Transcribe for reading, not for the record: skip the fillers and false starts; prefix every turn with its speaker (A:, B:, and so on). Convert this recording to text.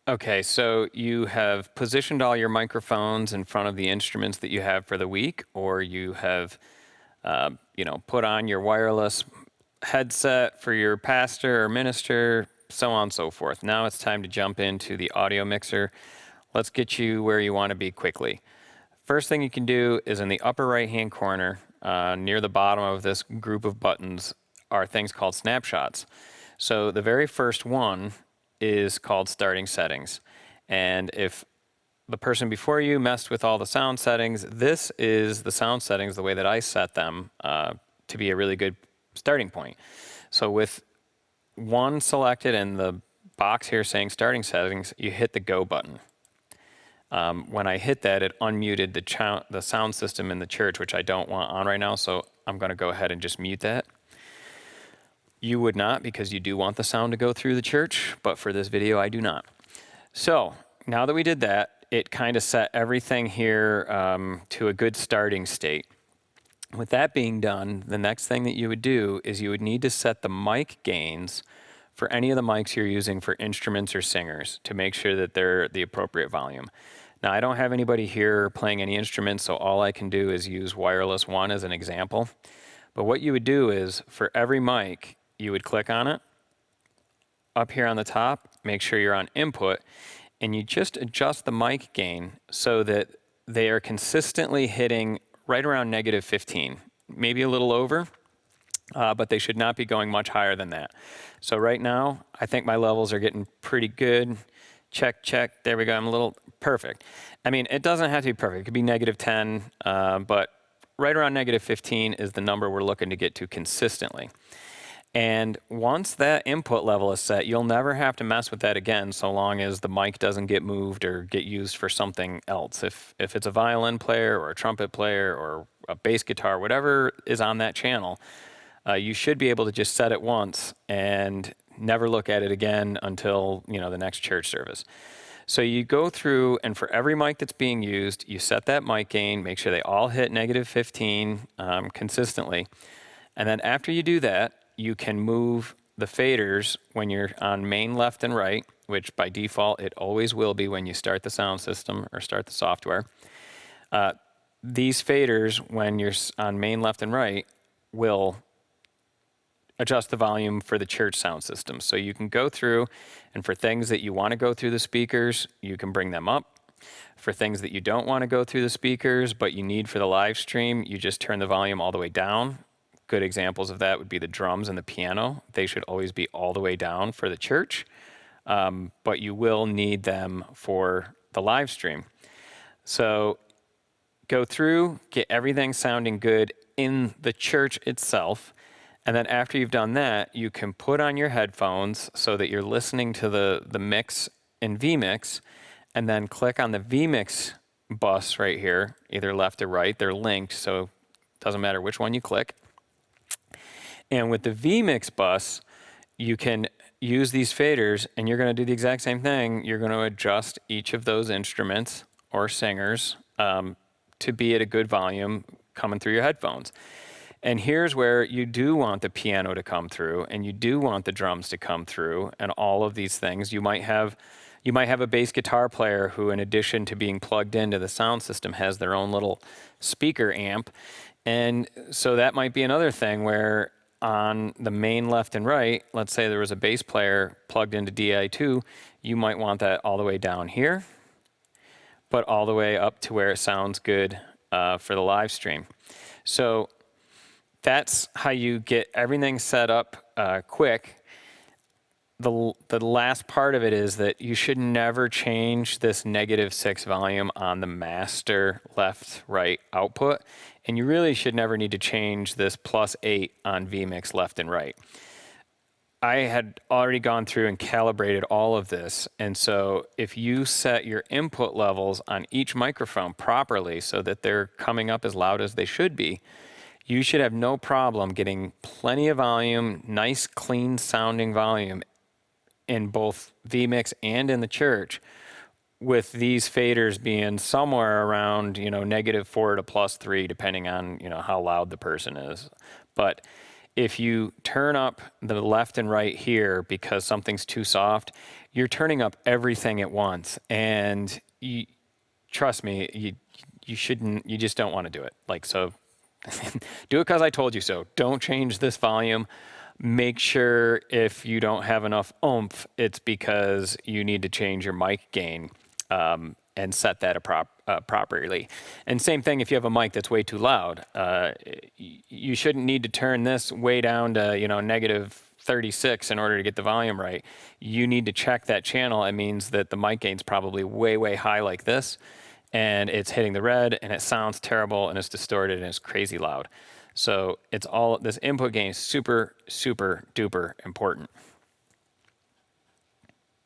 A: Okay, so you have positioned all your microphones in front of the instruments that you have for the week, or you have, put on your wireless headset for your pastor or minister, so on and so forth. Now it's time to jump into the audio mixer. Let's get you where you want to be quickly. First thing you can do is in the upper right-hand corner, near the bottom of this group of buttons, are things called snapshots. So the very first one is called starting settings. And if the person before you messed with all the sound settings, this is the sound settings the way that I set them to be a really good starting point. So with one selected and the box here saying starting settings, you hit the go button. When I hit that, it unmuted the sound system in the church, which I don't want on right now, so I'm going to go ahead and just mute that. You would not, because you do want the sound to go through the church, but for this video, I do not. So now that we did that, it kind of set everything here to a good starting state. With that being done, the next thing that you would do is you would need to set the mic gains for any of the mics you're using for instruments or singers to make sure that they're the appropriate volume. Now, I don't have anybody here playing any instruments, so all I can do is use wireless one as an example. But what you would do is for every mic, you would click on it. Up here on the top, make sure you're on input, and you just adjust the mic gain so that they are consistently hitting right around -15, maybe a little over, but they should not be going much higher than that. So right now, I think my levels are getting pretty good. Check, check, there we go, I'm a little perfect. I mean, it doesn't have to be perfect, it could be -10, but right around -15 is the number we're looking to get to consistently. And once that input level is set, you'll never have to mess with that again so long as the mic doesn't get moved or get used for something else. If it's a violin player or a trumpet player or a bass guitar, whatever is on that channel, you should be able to just set it once and never look at it again until the next church service. So you go through, and for every mic that's being used, you set that mic gain, make sure they all hit -15 consistently. And then after you do that, you can move the faders when you're on main left and right, which by default it always will be when you start the sound system or start the software. These faders, when you're on main left and right, will adjust the volume for the church sound system. So you can go through, and for things that you want to go through the speakers, you can bring them up. For things that you don't want to go through the speakers, but you need for the live stream, you just turn the volume all the way down. Good examples of that would be the drums and the piano. They should always be all the way down for the church, but you will need them for the live stream. So go through, get everything sounding good in the church itself, and then after you've done that, you can put on your headphones so that you're listening to the mix in vMix, and then click on the vMix bus right here, either left or right. They're linked, so it doesn't matter which one you click. And with the vMix bus, you can use these faders, and you're going to do the exact same thing. You're going to adjust each of those instruments or singers to be at a good volume coming through your headphones. And here's where you do want the piano to come through, and you do want the drums to come through, and all of these things. You might have a bass guitar player who, in addition to being plugged into the sound system, has their own little speaker amp. And so that might be another thing where on the main left and right, let's say there was a bass player plugged into DI2, you might want that all the way down here, but all the way up to where it sounds good for the live stream. So that's how you get everything set up quick. The last part of it is that you should never change this -6 volume on the master left-right output, and you really should never need to change this +8 on vMix left and right. I had already gone through and calibrated all of this, and so if you set your input levels on each microphone properly so that they're coming up as loud as they should be, you should have no problem getting plenty of volume, nice clean sounding volume in both vMix and in the church, with these faders being somewhere around, -4 to +3, depending on, how loud the person is. But if you turn up the left and right here because something's too soft, you're turning up everything at once. And trust me, you shouldn't, you just don't want to do it. Like, so do it because I told you so. Don't change this volume. Make sure if you don't have enough oomph, it's because you need to change your mic gain and set that properly. And same thing if you have a mic that's way too loud. You shouldn't need to turn this way down to negative 36 in order to get the volume right. You need to check that channel. It means that the mic gain's probably way high like this, and it's hitting the red, and it sounds terrible, and it's distorted, and it's crazy loud. So it's all, this input gain is super duper important.